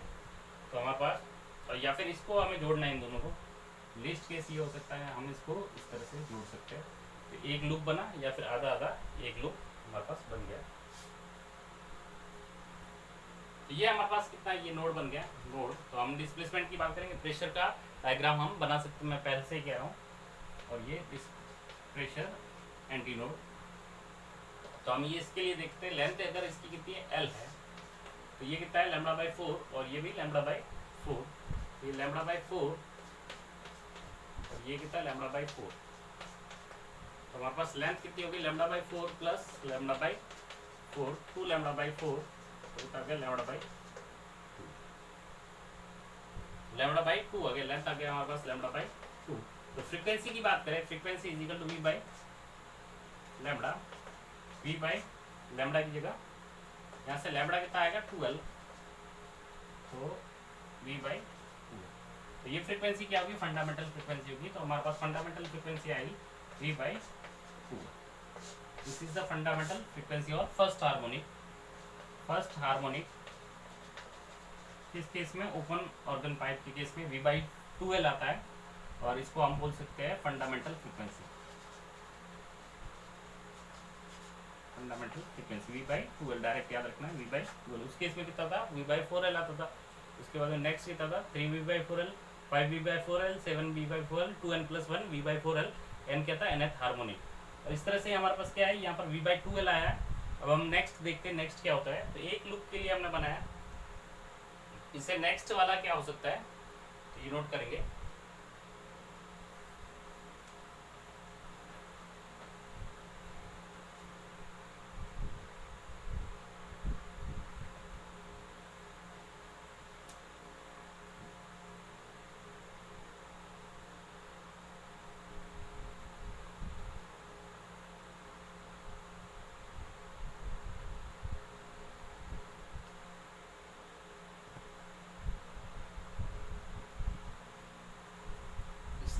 तो हमारे पास, और या फिर इसको हमें जोड़ना है इन दोनों को, लीस्ट केस ये हो सकता है, हम इसको इस तरह से जोड़ सकते हैं। तो एक लूप बना या फिर आधा आधा एक लूप हमारे पास बन गया। तो ये हमारे पास कितना, ये नोड बन गया नोड। तो हम डिस्प्लेसमेंट की बात करेंगे, प्रेशर का डायग्राम हम बना सकते हैं, मैं पहले से ही कह रहा हूँ। और ये प्रेशर एंटी नोड। तो हम ये इसके लिए देखते हैं, लेंथ अगर इसकी कितनी है, L है, तो ये कितना है λ/4 और ये भी λ/4, ये λ/4 और ये कितना है λ/4। तो हमारे पास लेंथ कितनी होगी, λ/4 प्लस λ/4, 2 λ/4, तो आ गया λ/2 आ गया, लेंथ आ गया हमारे पास λ/2। तो फ्रीक्वेंसी की बात करें, frequency is equal to v/λ की जगह यहाँ से लैम्बडा कितना आएगा 12, तो v/2। तो ये फ्रीक्वेंसी क्या होगी, फंडामेंटल फ्रीक्वेंसी होगी। तो हमारे पास फंडामेंटल फ्रीक्वेंसी आएगी v/2। This is the fundamental frequency of first harmonic. First harmonic किस केस में, ओपन ऑर्गन पाइप के केस में v/2L आता है और इसको हम बोल सकते हैं fundamental frequency. Fundamental frequency v/2L, direct याद रखना है v/2L। उस केस में कितना था, v/4L आता था। उसके बाद नेक्स्ट कितना था, 3v/4L, 5v/4L, 7v/4L, 2n + 1 v/4L, n क्या था, nth हार्मोनिक। और इस तरह से हमारे पास क्या है, यहाँ पर v/2L आया है। अब हम नेक्स्ट देखते हैं नेक्स्ट क्या होता है। तो एक लूप के लिए हमने बनाया, इससे नेक्स्ट वाला क्या हो सकता है, तो ये नोट करेंगे।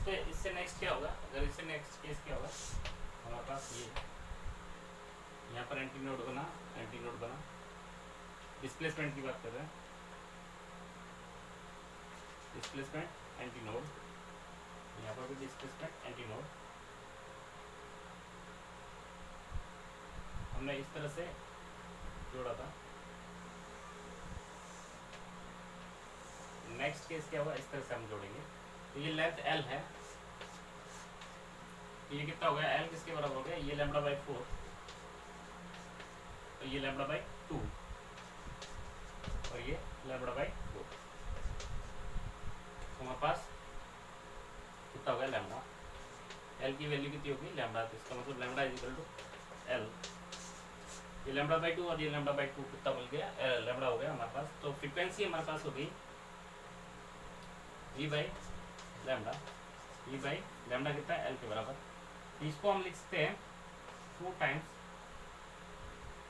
इससे नेक्स्ट क्या होगा, अगर इससे नेक्स्ट केस क्या होगा, हमारे पास ये यहाँ पर एंटी नोड बना, डिस्प्लेसमेंट की बात कर रहे हैं, डिस्प्लेसमेंट एंटी नोड, यहाँ पर भी डिस्प्लेसमेंट एंटी नोड, हमने इस तरह से जोड़ा था। नेक्स्ट केस क्या होगा, इस तरह से हम जोड़ेंगे। तो ये लेंथ L है, ये कितना हो गया, L किसके बराबर हो गया, ये λ/4 और ये λ/2 और ये λ/4। हमारे पास कितना हो गया लैम्बडा, L की वैल्यू कितनी होगी लैम्बडा, तो इसका मतलब lambda is equal to L, ये λ/2 और ये λ/2 कितना मिल गया, लैम्बडा हो गया हमारे पास। तो फ्रीक्वेंसी हमारे पास हो गई v/λ, v/λ कितना है L के बराबर। इसको हम लिख सकते हैं 2 टाइम्स,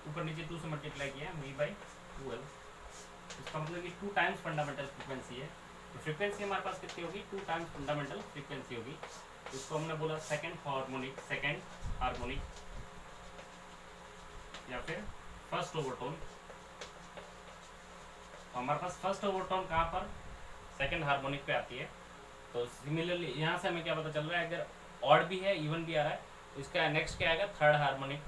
ऊपर नीचे 2 से मल्टीप्लाई किया है v/2L, इसका मतलब कि 2 टाइम्स फंडामेंटल फ्रीक्वेंसी है। तो फ्रीक्वेंसी हमारे पास कितनी होगी, 2 टाइम्स फंडामेंटल फ्रीक्वेंसी होगी। इसको हमने बोला सेकंड हार्मोनिक या फिर फर्स्ट ओवरटोन। तो हमारे पास फर्स्ट ओवरटोन कहाँ पर, सेकंड हार्मोनिक पे आती है। तो सिमिलरली यहाँ से हमें क्या पता चल रहा है, अगर ऑड भी है इवन भी आ रहा है, तो इसका नेक्स्ट क्या आएगा, third harmonic,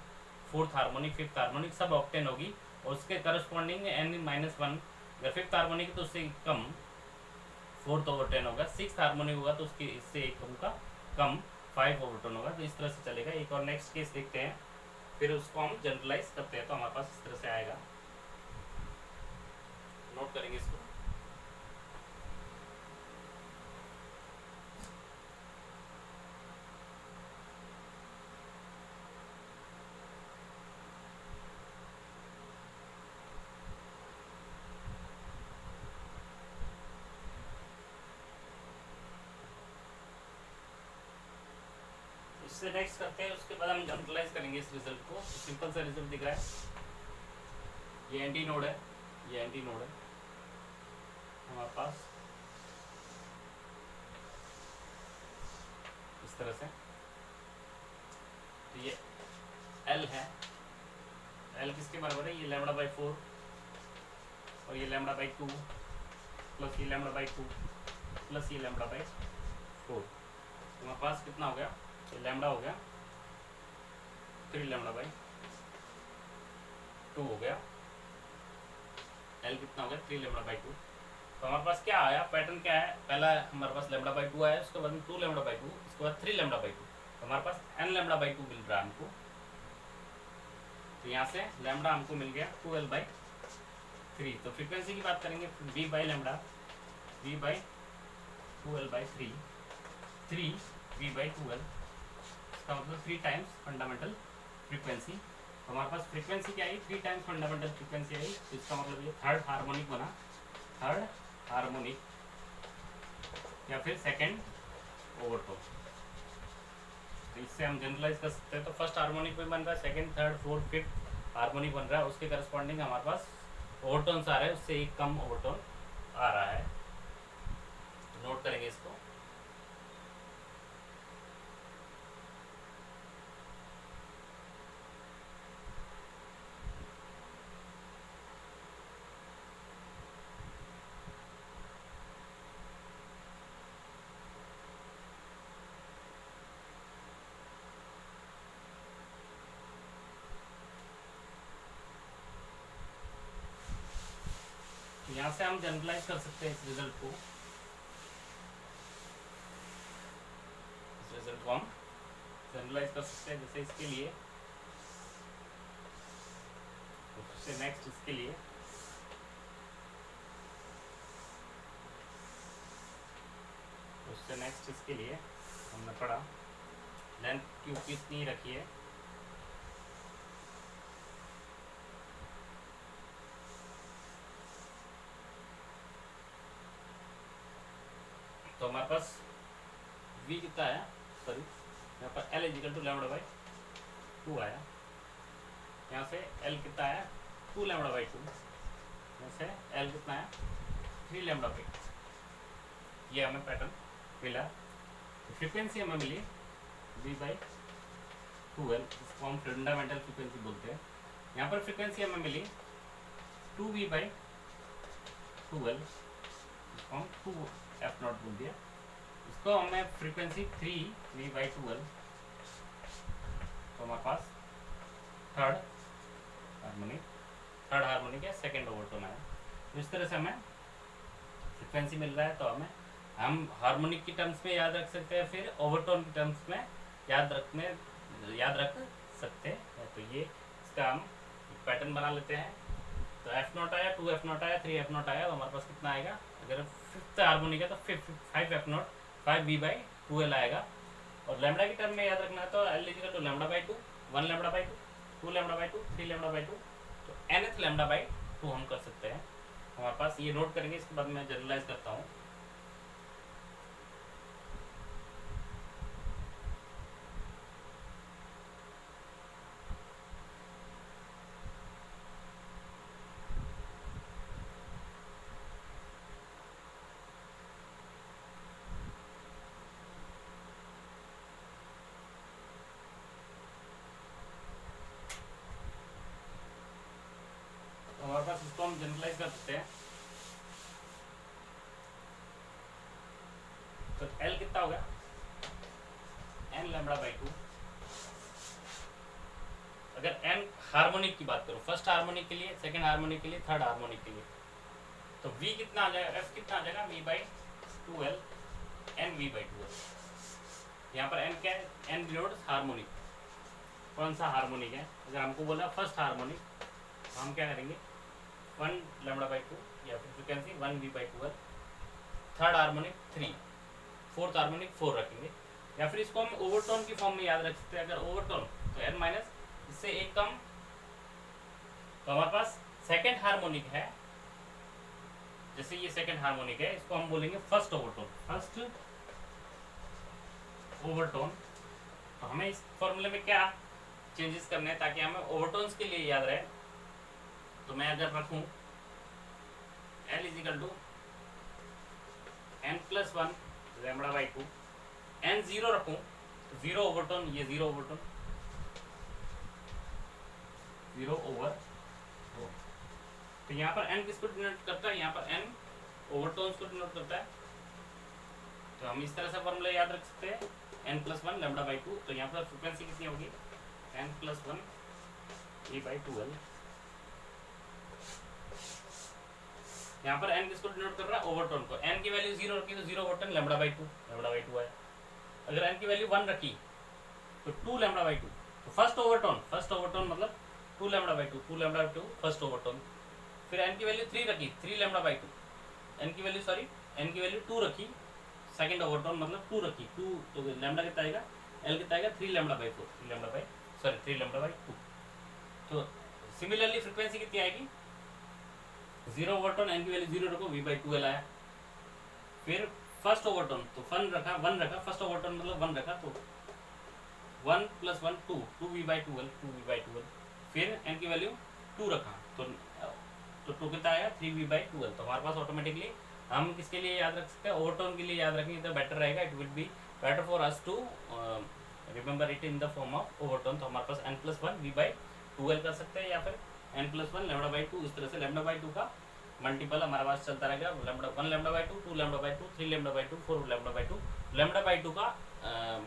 fourth harmonic, fifth harmonic, सब ऑक्टेन होगी और उसके करस्पॉन्डिंग n-1, अगर फिफ्थ हार्मोनिक तो उससे कम फोर्थ ओवरटोन होगा, सिक्स्थ हार्मोनिक होगा तो उसके इससे एक कम 5 ओवरटोन होगा। तो इस तरह से चलेगा। एक और नेक्स्ट केस देखते हैं, फिर उसको हम जनरलाइज करते हैं। तो हमारे पास इस तरह से आएगा, नोट करेंगे इसको। इससे नेक्स्ट करते हैं, उसके बाद हम जनरलाइज करेंगे इस रिजल्ट को। सिंपल सा रिजल्ट दिख रहा है, ये एंटी नोड है, ये एंटी नोड है हमारे पास इस तरह से। तो ये L है, L किसके बराबर है, ये λ/4 और ये λ/2 प्लस ये λ/2 प्लस ये λ/4। तो हमारे पास कितना हो गया, ये लैम्बडा हो गया 3 λ/2 हो गया, L कितना हो गया 3 λ/2। तो हमारे पास क्या आया, पैटर्न क्या है, पहला हमारे पास λ/2 आया, उसके बाद में 2 λ/2, उसके बाद 3 λ/2। तो हमारे पास n λ/2 मिल रहा है हमको। तो यहाँ से लैम्बडा हमको मिल गया 2L/3। तो फ्रीक्वेंसी की बात करेंगे, v/λ, v/2L/3, 3 v/2L, इसका मतलब 3 टाइम्स फंडामेंटल फ्रीक्वेंसी। तो हमारे पास फ्रीक्वेंसी क्या आई, 3 टाइम्स फंडामेंटल फ्रीक्वेंसी आई। तो इसका मतलब ये थर्ड हार्मोनिक बना, थर्ड हार्मोनिक या फिर सेकंड ओवरटोन। तो इससे हम जनरलाइज कर सकते हैं। तो फर्स्ट हार्मोनिक में बन रहा है, second, third, fourth, fifth harmonic बन रहा है, उसके करस्पॉन्डिंग हमारे पास ओवरटोन्स आ रहे हैं, उससे एक कम ओवरटोन आ रहा है। तो नोट करेंगे इसको। यहाँ से हम जनरलाइज कर सकते हैं इस रिजल्ट को, इस रिजल्ट को हम जनरलाइज कर सकते हैं। जैसे इसके लिए, उससे नेक्स्ट इसके लिए, उससे नेक्स्ट इसके लिए हमने पढ़ा लेंथ क्यों कितनी रखी है, तो हमारे पास v कितना आया, सॉरी यहाँ पर L इजिकल टू λ/2 आया। यहाँ से L कितना आया 2 λ/2, यहाँ से L कितना आया 3 λ/2। ये हमें पैटर्न मिला। फ्रीक्वेंसी हमें मिली V/12, इसको हम फंडामेंटल फ्रीक्वेंसी बोलते हैं। यहाँ पर फ्रीक्वेंसी हमें मिली 2V/12, इसको हम 2f0 बोल दिया। इसको हमें फ्रीक्वेंसी 3V/12, तो हमारे पास थर्ड हार्मोनिक या सेकेंड ओवरटोन आया। तो इस तरह से हमें फ्रीक्वेंसी मिल रहा है, तो हम हार्मोनिक की टर्म्स में याद रख सकते हैं, फिर ओवरटोन की टर्म्स में याद रख सकते हैं। तो ये इसका हम पैटर्न बना लेते हैं। तो f0 आया, 2f0 आया, 3f0 आया, तो हमारे पास कितना आएगा? अगर फिफ्थ हार्मोनिक है तो 5f0 5V/12 आएगा। और लैम्डा की टर्म में याद रखना है तो L = λ/2, 1 λ/2, 2 λ/2, 3 λ/2, तो nth λ/2 हम कर सकते हैं। हमारे पास ये नोट करेंगे, इसके बाद मैं जनरलाइज करता हूँ। हमारे पास इसको हम जनरलाइज कर सकते हैं। तो L कितना होगा? n λ/2। अगर n हार्मोनिक की बात करो, फर्स्ट हार्मोनिक के लिए, सेकंड हार्मोनिक के लिए, थर्ड हार्मोनिक के लिए, तो V कितना आ जाएगा? F कितना आ जाएगा? V/12 nV/12। यहाँ पर n क्या है? n denotes harmonic. कौन सा हार्मोनिक है? अगर हमको बोला फर्स्ट हार्मोनिक, तो हम क्या करेंगे? 1 λ/2 या फिर frequency 1V/12, third harmonic 3, fourth harmonic 4 रखेंगे। या फिर इसको हम ओवरटोन की फॉर्म में याद रख सकते हैं। अगर ओवरटोन तो n माइनस इससे एक कम, तो हमारे पास सेकेंड हार्मोनिक है। जैसे ये सेकेंड हार्मोनिक है, इसको हम बोलेंगे फर्स्ट ओवरटोन। तो हमें इस फॉर्मूले में क्या चेंजेस करने हैं ताकि हमें ओवरटोन्स के लिए याद रहे। तो मैं अगर रखूं L = n+1 λ/2, n 0 रखूं तो 0 ओवरटोन, ये 0 ओवरटोन, 0 ओवर। तो यहाँ पर n किसको डिनोट करता है? यहाँ पर n ओवरटोन्स को डिनोट करता है। तो हम इस तरह से फॉर्मूला याद रख सकते हैं, n+1 λ/2। तो यहाँ पर फ्रिक्वेंसी कितनी होगी? n+1 V/12। यहाँ पर n किसको डिनोट कर रहा है? ओवरटोन को। n की वैल्यू 0 रखी तो 0 ओवरटोन λ/2 है। अगर n की वैल्यू 1 रखी तो 2 λ/2। तो फर्स्ट ओवरटोन मतलब 2 λ/2 फर्स्ट ओवरटोन। फिर n की वैल्यू 3 रखी, 3 λ/2। n की वैल्यू 2 रखी, सेकंड ओवरटोन मतलब 2 रखी, 2, तो लैम्डा कितना आएगा? L कितना आएगा? 3 λ/4, 3 λ/2। तो सिमिलरली फ्रीक्वेंसी कितनी आएगी? 0 ओवरटोन, n की वैल्यू 0 रखो, V/12 आया। फिर फर्स्ट ओवरटोन तो 1 रखा, फर्स्ट ओवरटोन मतलब 1 रखा, तो 1 + 1 2, 2V/12। फिर n की वैल्यू 2 रखा, तो 2 कितना आया? 3V/12। तो हमारे पास ऑटोमेटिकली हम किसके लिए याद रख सकते हैं? ओवरटोन के लिए याद रखेंगे तो बेटर रहेगा। It will be better for us to remember it in the form of overtone. तो हमारे पास n+1 V/12 कर सकते हैं, या फिर n+1 λ/2। इस तरह से λ/2 का मल्टीपल हमारे पास चलता रहेगा। 1 λ/2, 2 λ/2, 3 λ/2, 4 λ/2, λ/2 का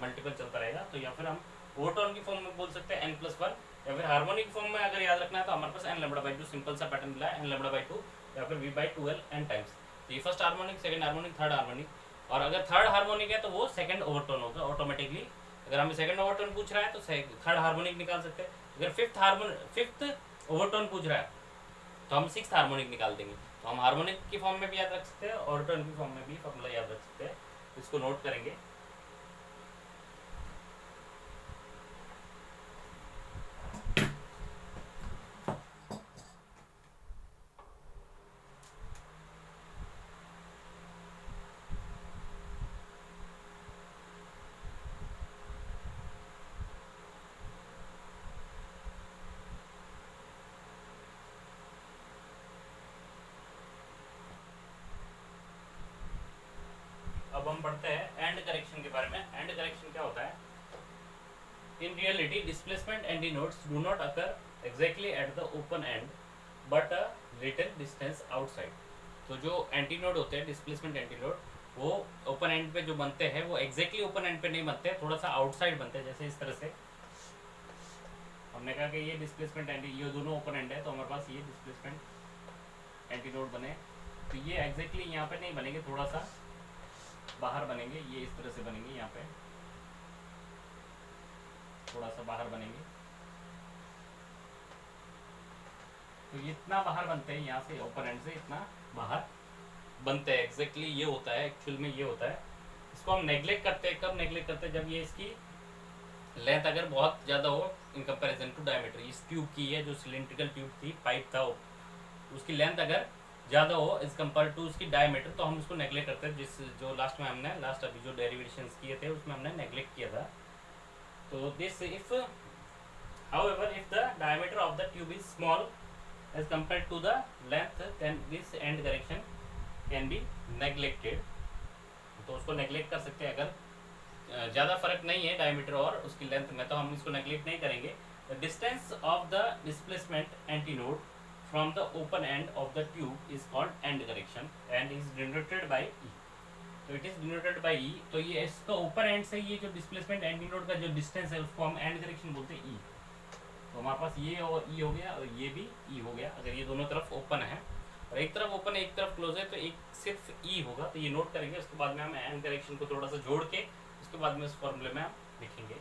मल्टीपल चलता रहेगा। तो या फिर हम ओवरटोन की फॉर्म में बोल सकते हैं n+1, या फिर हार्मोनिक फॉर्म में अगर याद रखना है तो हमारे पास n λ/2 सिंपल सा पैटर्न मिला है, n λ/2 या फिर V/12 n टाइम्स। तो ये first harmonic, second harmonic, third harmonic. और अगर थर्ड हार्मोनिक है तो वो सेकंड ओवरटोन होगा ऑटोमेटिकली। अगर हमें सेकंड ओवरटोन पूछ रहा है तो थर्ड हार्मोनिक निकाल सकते हैं। अगर फिफ्थ ओवरटोन पूछ रहा है तो हम सिक्स्थ हार्मोनिक निकाल देंगे। तो हम हार्मोनिक की फॉर्म में भी याद रख सकते हैं, ओवरटोन की फॉर्म में भी फॉर्मूला याद रख सकते हैं। इसको नोट करेंगे। अब हम पढ़ते हैं एंड करेक्शन के बारे में। करेक्शन क्या होता है? In reality displacement antinodes do not occur exactly at the open end but a little distance outside. तो जो एंटीनोड होते हैं डिस्प्लेसमेंट एंटीनोड, वो ओपन एंड पे जो बनते हैं वो एग्जैक्टली ओपन एंड पे नहीं बनते, थोड़ा सा आउटसाइड बनते हैं। जैसे इस तरह से हमने कहा कि ये डिस्प्लेसमेंट एंटी, ये दोनों ओपन एंड है, तो हमारे पास ये डिस्प्लेसमेंट एंटीनोड बने, तो ये एग्जैक्टली यहाँ पे नहीं बनेंगे, थोड़ा सा बाहर बनेंगे, ये इस तरह से बनेंगे, यहाँ पे थोड़ा सा बाहर बनेंगे। तो ये इतना बाहर बनते हैं, यहाँ से ओपन एंड से इतना बाहर बनते हैं, एग्जैक्टली ये होता है, एक्चुअल में ये होता है। इसको हम नेग्लेक्ट करते हैं, कब नेग्लेक्ट करते हैं? जब ये इसकी लेंथ अगर बहुत ज़्यादा हो इन कंपैरिजन टू डायमीटर। इस ट्यूब की है जो सिलेंड्रिकल ट्यूब थी, पाइप था, उसकी लेंथ अगर ज़्यादा हो इस कंपेयर टू उसकी डायमीटर, तो हम उसको नेग्लेक्ट करते हैं। जिस जो लास्ट में हमने लास्ट अभी जो डेरिवेशंस किए थे उसमें हमने नेग्लेक्ट किया था। तो this if however if the diameter of the tube is small as compare to the length, then this end correction can be neglected. तो उसको नेग्लेक्ट कर सकते हैं अगर ज़्यादा फर्क नहीं है डायमीटर और उसकी लेंथ में, तो हम इसको नेग्लेक्ट नहीं करेंगे। The distance of the displacement antinode from the open end of the tube is called end correction and is denoted by e. तो it is denoted by e. तो ये इसका ओपन एंड से ये जो डिस्प्लेसमेंट एंटीनोड का जो distance है उसको हम एंड करेक्शन बोलते हैं ई। तो हमारे पास ये और ई हो गया और ये भी ई हो गया, अगर ये दोनों तरफ ओपन है और एक तरफ ओपन है एक तरफ क्लोज है, तो एक सिर्फ ई होगा, तो ये नोट करेंगे। उसके बाद में हम एंड करेक्शन को थोड़ा सा जोड़ के उसके बाद में इस फॉर्मूले में हम लिखेंगे।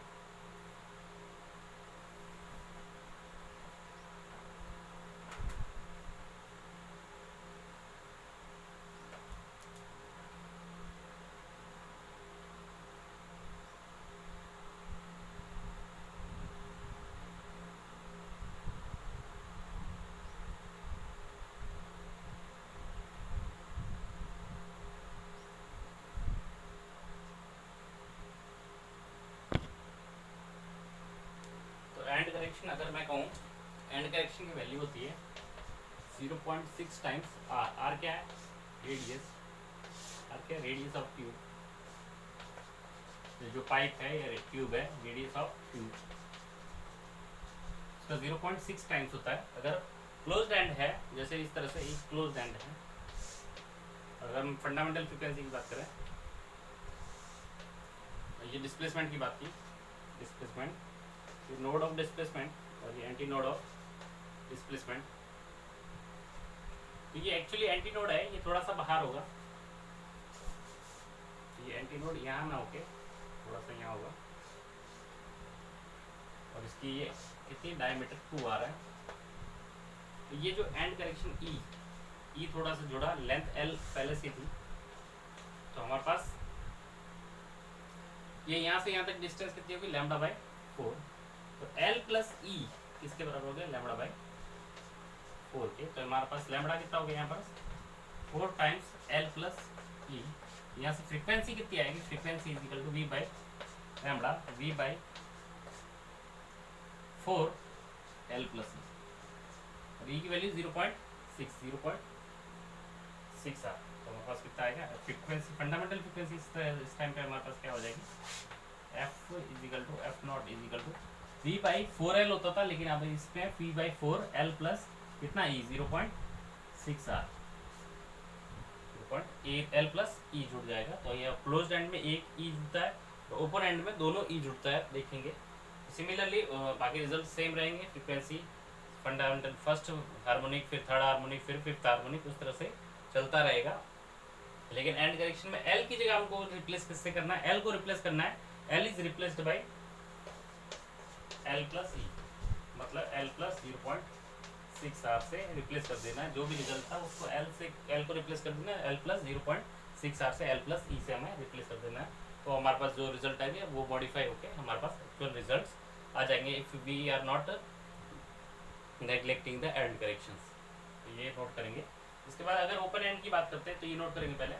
एंड करेक्शन अगर मैं कहूँ, एंड करेक्शन की वैल्यू होती है 0.6 टाइम्स आर। आर क्या है? रेडियस। आर क्या? Radius of tube. जो पाइप है या ट्यूब है, रेडियस ऑफ ट्यूब, इसका 0.6 टाइम्स होता है। अगर क्लोज्ड एंड है, जैसे इस तरह से एक क्लोज्ड एंड है, अगर हम फंडामेंटल फ्रीक्वेंसी की बात करें, ये डिस्प्लेसमेंट की बात की, डिस्प्लेसमेंट, ये नोड ऑफ डिस्प्लेसमेंट और ये एंटी नोड ऑफ डिस्प्लेसमेंट। तो ये एक्चुअली एंटी नोड है, ये थोड़ा सा बाहर होगा, ये एंटी नोड यहाँ ना होके थोड़ा सा यहाँ होगा, और इसकी ये कितनी डायमीटर 2 आ रहा है। तो ये जो एंड करेक्शन ई थोड़ा सा जुड़ा, लेंथ एल पहले से थी, तो हमारे पास ये यहाँ से यहाँ तक डिस्टेंस कितनी होगी? Lambda by 4। तो एल प्लस ई किसके बराबर हो गया? लैम्डा बाय 4 के। तो हमारे पास लैम्डा कितना हो गया यहाँ पर? 4 टाइम्स एल प्लस ई। यहाँ से फ्रीक्वेंसी कितनी आएगी? Frequency is equal to v by lambda, v by 4 l plus e, और ई की वैल्यू 0.6 आ। तो हमारे पास कितना आएगा? फ्रीक्वेंसी, फंडामेंटल फ्रीक्वेंसी इस टाइम पे हमारे पास क्या हो जाएगी? F is equal to f not is equal to v by 4 होता था, लेकिन अब इसमें वी बाई 4 एल प्लस कितना ई? 0.6 आर, 0.8 एल प्लस ई जुड़ जाएगा। तो ये क्लोज्ड एंड में एक ई जुड़ता है, तो ओपन एंड में दोनों ई जुड़ता है, देखेंगे। सिमिलरली बाकी रिजल्ट सेम रहेंगे। फ्रीक्वेंसी फंडामेंटल फर्स्ट हार्मोनिक, फिर थर्ड हार्मोनिक, फिर फिफ्थ हार्मोनिक, उस तरह से चलता रहेगा। लेकिन एंड करेक्शन में एल की जगह हमको रिप्लेस किससे करना है? एल को रिप्लेस करना है। L is replaced by l plus e, मतलब एल प्लस 0.6 आर से रिप्लेस कर देना है। जो भी रिजल्ट था उसको एल से, एल को रिप्लेस कर देना है, एल प्लस 0.6 आर से एल प्लस ई से हमें रिप्लेस कर देना है। तो हमारे पास जो रिजल्ट आएंगे वो मॉडिफाई होकर हमारे पास एक्चुअल रिजल्ट्स आ जाएंगे, if we are not neglecting the end corrections. तो ये नोट करेंगे। इसके बाद अगर ओपन एंड की बात करते हैं तो ये नोट करेंगे पहले,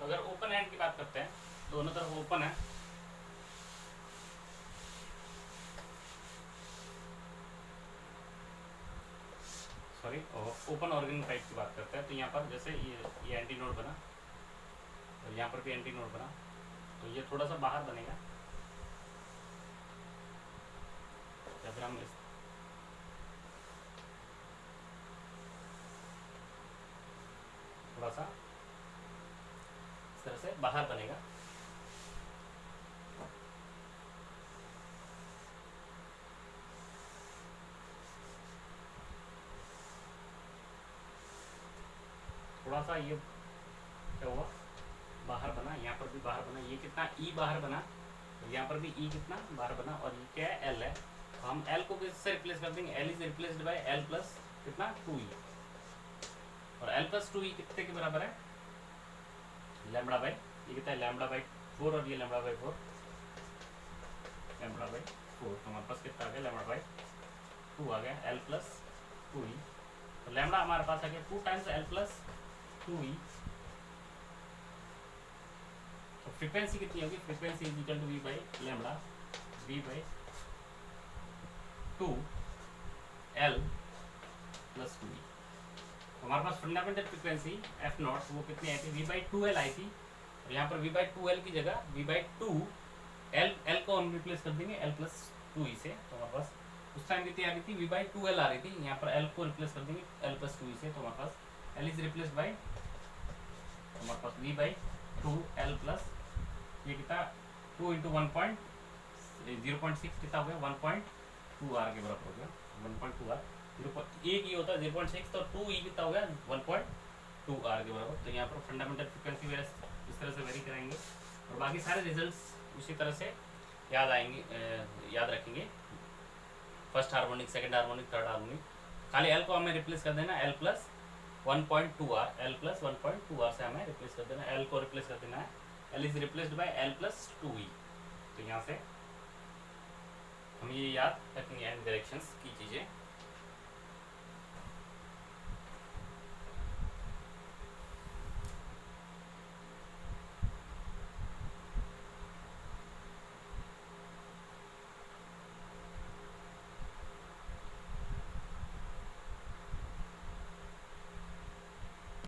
अगर ओपन एंड की बात करते हैं, दोनों तरफ ओपन है, सॉरी ओपन ऑर्गन पाइप की बात करते हैं, तो यहाँ पर जैसे ये एंटी नोड बना और यहाँ पर भी एंटी नोड बना, तो ये थोड़ा सा बाहर बनेगा, या फिर हम थोड़ा सा इस तरह से बाहर बनेगा। थोड़ा सा ये क्या हुआ, बाहर बना, यहाँ पर भी बाहर बना, ये कितना ई बाहर बना, और यहाँ पर भी ई कितना बाहर बना, और ये क्या है, एल है। तो हम एल को किससे रिप्लेस कर देंगे, L is replaced by l plus कितना 2ई, और एल प्लस 2ई कितने के बराबर है, लैम्बडा बाई, ये कितना है लैम्बडा बाई 4, और ये लैम्बडा बाई 4, लैम्बडा बाई 4, तो हमारे पास कितना आ गया, लैम्बडा बाई 2 आ गया, एल प्लस 2ई, तो लैम्बडा हमारे पास आ गया 2 टाइम्स एल प्लस 2ई। तो फ्रीक्वेंसी कितनी होगी, frequency is equal to v by lambda, v by 2 l plus 2ई। तो हमारे पास फंडामेंटल फ्रीक्वेंसी एफ नॉट वो कितनी आई थी, वी बाई 2एल आई थी, और यहाँ पर वी बाई 2एल की जगह वी बाई 2एल को हम रिप्लेस कर देंगे एल प्लस 2ई से। तो हमारे पास उस टाइम कितनी आ रही थी, वी बाई 2एल आ रही थी, यहाँ पर एल को रिप्लेस कर देंगे एल प्लस 2ई से, तो हमारे पास एल इज रिप्लेस बाई, हमारे पास वी बाई 2एल प्लस ये कितना 2 इंटू 0.6 कितना हो गया 1.2 आर के बराबर हो गया, 1.2 आर, एक ही होता है 0.6, तो 2 कितना हो गया 1.2 आर के बराबर। तो यहाँ पर फंडामेंटल फ्रिक्वेंसी इस तरह से वेरी कराएंगे, और बाकी सारे रिजल्ट्स उसी तरह से याद आएंगे, याद रखेंगे, first harmonic, second harmonic, third harmonic. खाली एल को हमें रिप्लेस कर देना L plus 1.2 R, L plus 1.2 R से हमें रिप्लेस कर देना, एल को रिप्लेस कर देना है l is replaced by l plus 2ई। तो यहाँ से हम ये याद रखेंगे एंड डायरेक्शंस की चीज़ें।